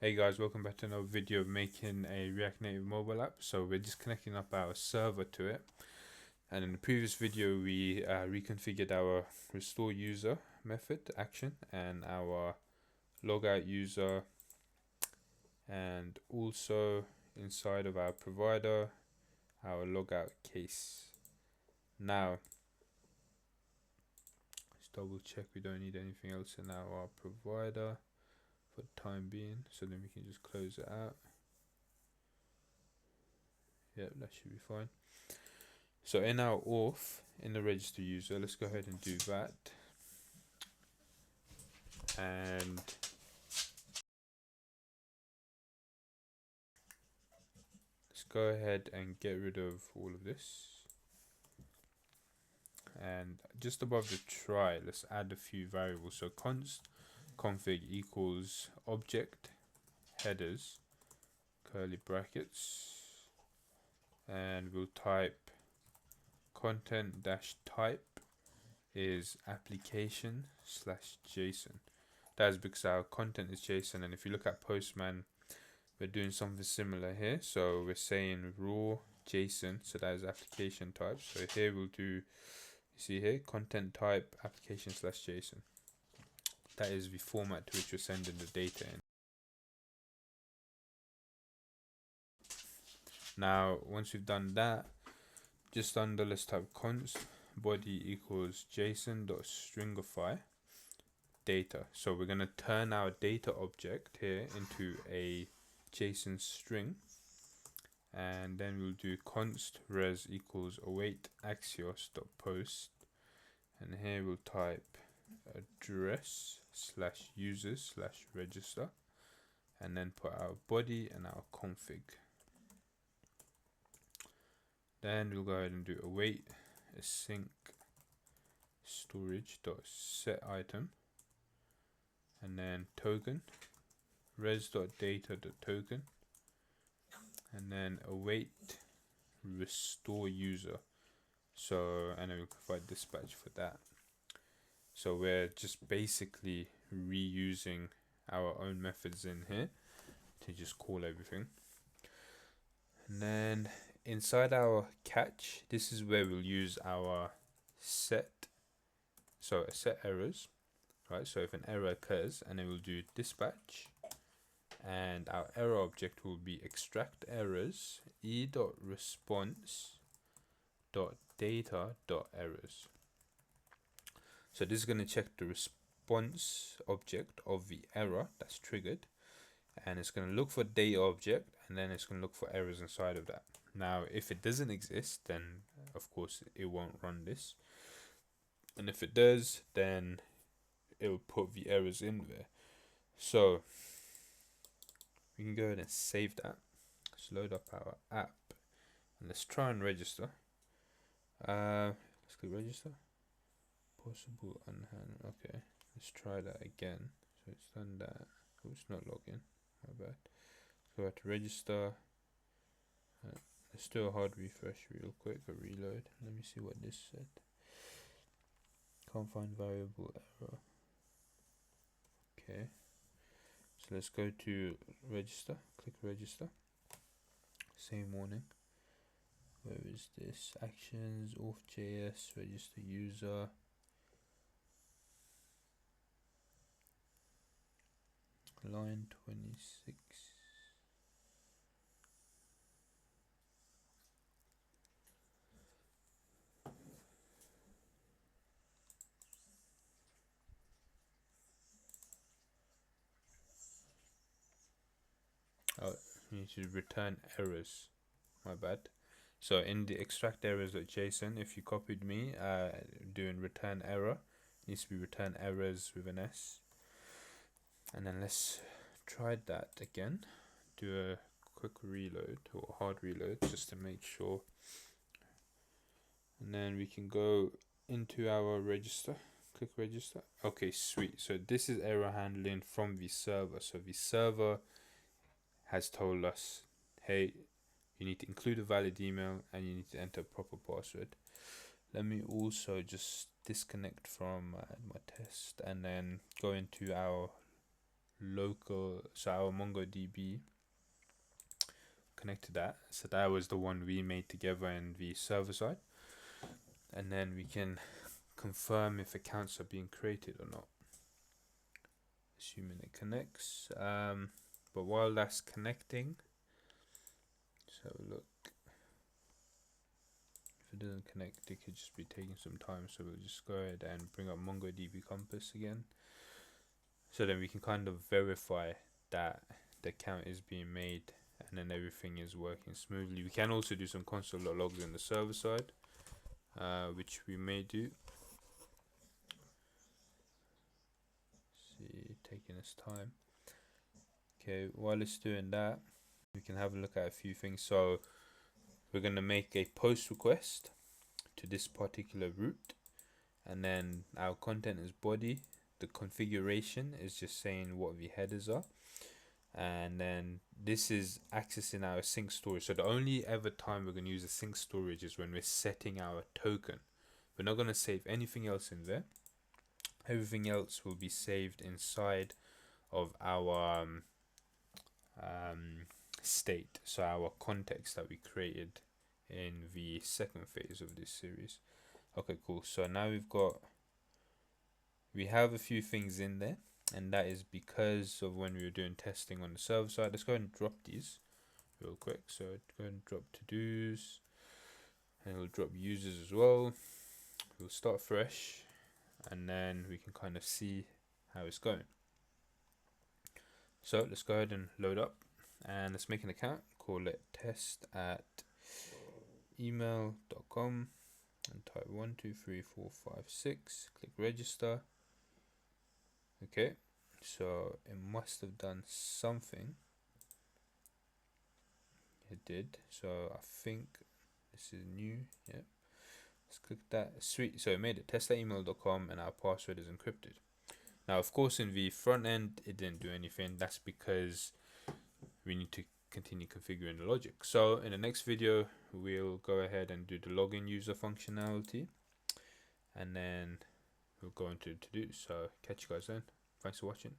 Hey guys, welcome back to another video of making a React Native mobile app. So we're just connecting up our server to it. And in the previous video, we reconfigured our restore user method action and our logout user, and also inside of our provider, our logout case. Now, let's double check we don't need anything else in our provider for the time being. So then we can just close it out. Yep, that should be fine. So in our auth, in the register user, let's go ahead and do that. And let's go ahead and get rid of all of this. And just above the try, let's add a few variables. So const config equals object headers, curly brackets, and we'll type content dash type is application slash JSON. That is because our content is JSON, and if you look at Postman, we're doing something similar here. So we're saying raw JSON, so that is application type. So here we'll do, you see here, content type application slash JSON. That is the format to which we're sending the data in. Now, once we've done that, just under, let's type const body equals JSON.stringify data. So we're going to turn our data object here into a JSON string, and then we'll do const res equals await axios dot post, and here we'll type address slash users slash register, and then put our body and our config. Then we'll go ahead and do await async storage dot set item, and then token res dot data dot token, and then await restore user. So, and then we'll provide dispatch for that. So we're just basically reusing our own methods in here to just call everything. And then inside our catch, this is where we'll use our set errors, right? So if an error occurs, and then we'll do dispatch, and our error object will be extract errors e.response.data.errors. So this is going to check the response object of the error that's triggered, and it's going to look for data object, and then it's going to look for errors inside of that. Now, if it doesn't exist, then of course it won't run this, and if it does, then it will put the errors in there. So we can go ahead and save that. Let's load up our app, and let's try and register. Let's click register. Possible unhand. Okay, let's try that again. So it's done that. Oh, it's not login. My bad. Let's go back to register. Let's do a hard refresh real quick, a reload. Let me see what this said. Can't find variable error. Okay, so let's go to register. Click register. Same warning. Where is this? Actions, auth.js, register user. Line 26. Oh, you need to return errors. My bad. So in the extract errors.json, if you copied me doing return error, it needs to be return errors with an S. And then let's try that again. Do a quick reload or hard reload just to make sure. And then we can go into our register. Click register. Okay, sweet. So this is error handling from the server. So the server has told us, hey, you need to include a valid email and you need to enter a proper password. Let me also just disconnect from my test and then go into our local, so our MongoDB, connect to that. So that was the one we made together in the server side, and then we can confirm if accounts are being created or not, assuming it connects. But while that's connecting, so look, if it doesn't connect, it could just be taking some time. So we'll just go ahead and bring up MongoDB Compass again, so then we can kind of verify that the account is being made and then everything is working smoothly. We can also do some console logs in the server side, which we may do. See, taking its time. Okay, while it's doing that, we can have a look at a few things. So we're going to make a post request to this particular route, and then our content is body. The configuration is just saying what the headers are, and then this is accessing our sync storage. So the only ever time we're going to use the sync storage is when we're setting our token. We're not going to save anything else in there. Everything else will be saved inside of our state, so our context that we created in the second phase of this series. Okay, cool. So now we have a few things in there, and that is because of when we were doing testing on the server side. Let's go ahead and drop these real quick. So go ahead and drop to-dos, and we'll drop users as well. We'll start fresh, and then we can kind of see how it's going. So let's go ahead and load up, and let's make an account, call it test@email.com, and type 123456, click register. Okay, so it must have done something. It did. So I think this is new. Yep, let's click that. Sweet. So it made it test@email.com, and our password is encrypted. Now, of course, in the front end, it didn't do anything. That's because we need to continue configuring the logic. So in the next video, we'll go ahead and do the login user functionality, and then we'll go into to-do. So catch you guys then. Thanks for watching.